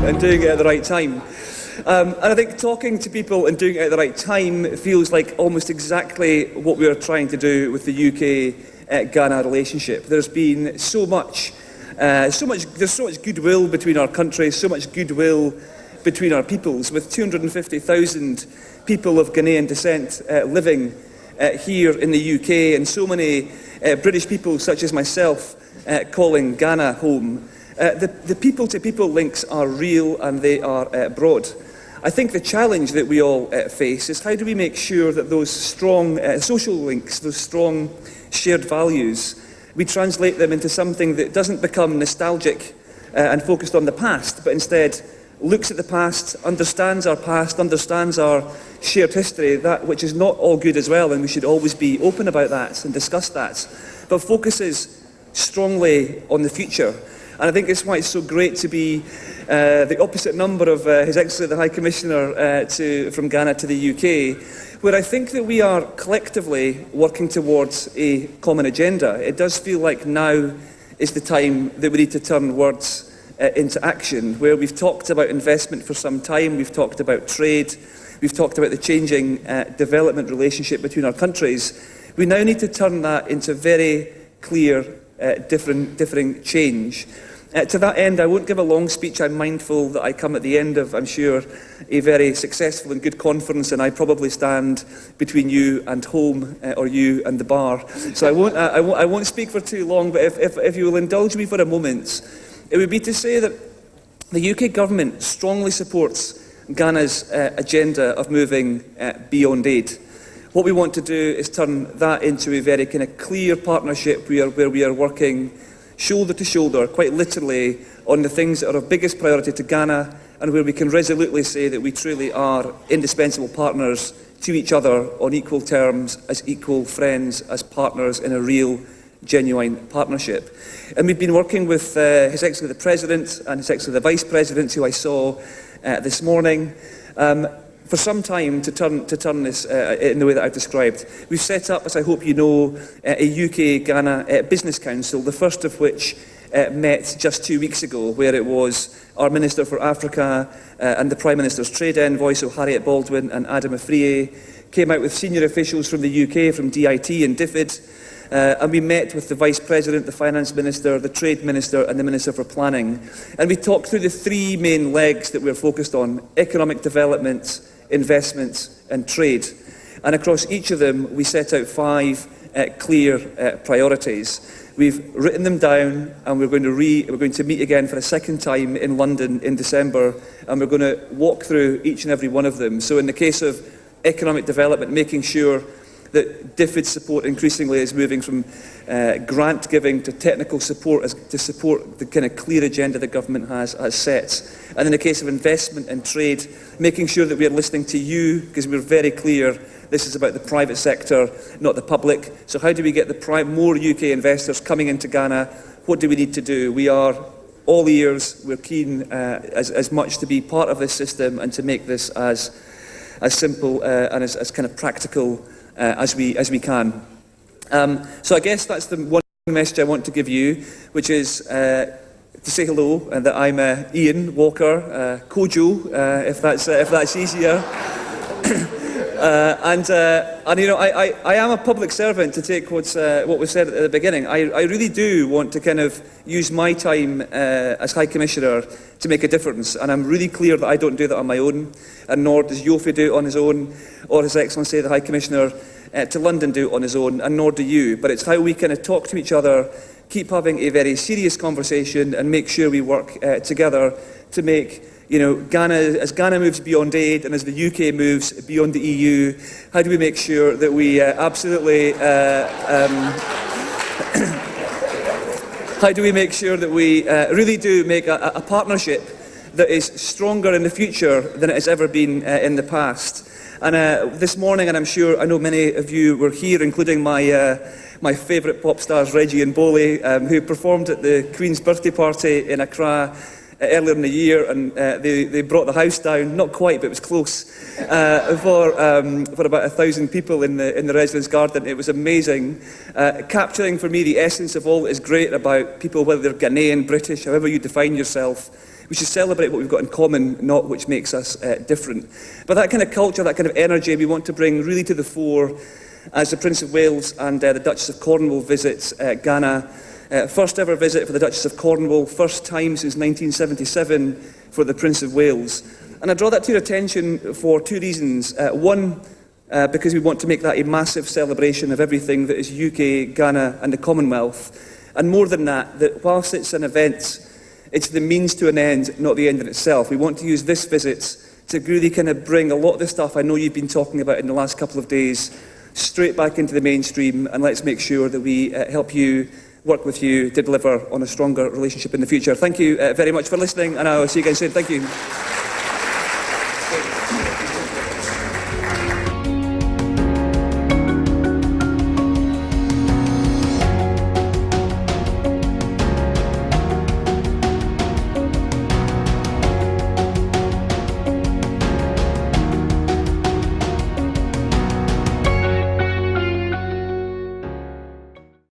And doing it at the right time. And I think talking to people and doing it at the right time feels like almost exactly what we are trying to do with the UK-Ghana relationship. There's been there's so much goodwill between our countries, so much goodwill between our peoples, with 250,000 people of Ghanaian descent living here in the UK, and so many British people, such as myself, calling Ghana home. The people-to-people links are real and they are broad. I think the challenge that we all face is how do we make sure that those strong social links, those strong shared values, we translate them into something that doesn't become nostalgic and focused on the past, but instead looks at the past, understands our shared history, that which is not all good as well, and we should always be open about that and discuss that, but focuses strongly on the future. And I think it's why it's so great to be the opposite number of His Excellency the High Commissioner from Ghana to the UK, where I think that we are collectively working towards a common agenda. It does feel like now is the time that we need to turn words into action, where we've talked about investment for some time, we've talked about trade, we've talked about the changing development relationship between our countries. We now need to turn that into very clear, differing change. To that end, I won't give a long speech. I'm mindful that I come at the end of, I'm sure, a very successful and good conference, and I probably stand between you and home, or you and the bar. So I won't speak for too long, but if you will indulge me for a moment, it would be to say that the UK government strongly supports Ghana's agenda of moving beyond aid. What we want to do is turn that into a very kind of clear partnership where we are working shoulder to shoulder, quite literally, on the things that are of biggest priority to Ghana, and where we can resolutely say that we truly are indispensable partners to each other on equal terms, as equal friends, as partners in a real, genuine partnership. And we've been working with His Excellency the President and His Excellency the Vice President, who I saw this morning, for some time to turn this in the way that I've described. We've set up, as I hope you know, a UK-Ghana Business Council, the first of which met just 2 weeks ago, where it was our Minister for Africa and the Prime Minister's Trade Envoy, so Harriet Baldwin and Adam Afriyie, came out with senior officials from the UK, from DIT and DFID, and we met with the Vice President, the Finance Minister, the Trade Minister and the Minister for Planning. And we talked through the three main legs that we're focused on: economic development, investment and trade. And across each of them, we set out 5 clear priorities. We've written them down, and we're going to meet again for a second time in London in December, and we're going to walk through each and every one of them. So in the case of economic development, making sure that DFID support increasingly is moving from grant giving to technical support to support the kind of clear agenda the government has set. And in the case of investment and trade, making sure that we are listening to you, because we're very clear this is about the private sector, not the public. So how do we get more UK investors coming into Ghana? What do we need to do? We are all ears. We're keen as much to be part of this system and to make this as simple and as kind of practical as we can. So I guess that's the one message I want to give you, which is to say hello, and that I'm Iain Walker, Kojo, if that's easier. And you know, I am a public servant, to take what was said at the beginning. I really do want to kind of use my time as High Commissioner to make a difference, and I'm really clear that I don't do that on my own, and nor does Yofi do it on his own, or His Excellency the High Commissioner to London do it on his own, and nor do you. But it's how we kind of talk to each other, keep having a very serious conversation, and make sure we work together to make, you know, as Ghana moves beyond aid and as the UK moves beyond the EU, how do we make sure that we absolutely how do we make sure that we really do make a partnership that is stronger in the future than it has ever been in the past? And this morning, and I know many of you were here, including my favourite pop stars, Reggie and Bowley, who performed at the Queen's birthday party in Accra earlier in the year, and they brought the house down, not quite, but it was close, for about 1,000 people in the residence garden. It was amazing, capturing for me the essence of all that is great about people, whether they're Ghanaian, British, however you define yourself. We should celebrate what we've got in common, not which makes us different. But that kind of culture, that kind of energy, we want to bring really to the fore as the Prince of Wales and the Duchess of Cornwall visits Ghana. First ever visit for the Duchess of Cornwall, first time since 1977 for the Prince of Wales. And I draw that to your attention for two reasons. One, because we want to make that a massive celebration of everything that is UK, Ghana and the Commonwealth. And more than that, that whilst it's an event, it's the means to an end, not the end in itself. We want to use this visit to really kind of bring a lot of the stuff I know you've been talking about in the last couple of days straight back into the mainstream, and let's make sure that we help you, work with you to deliver on a stronger relationship in the future. Thank you very much for listening, and I'll see you again soon. Thank you.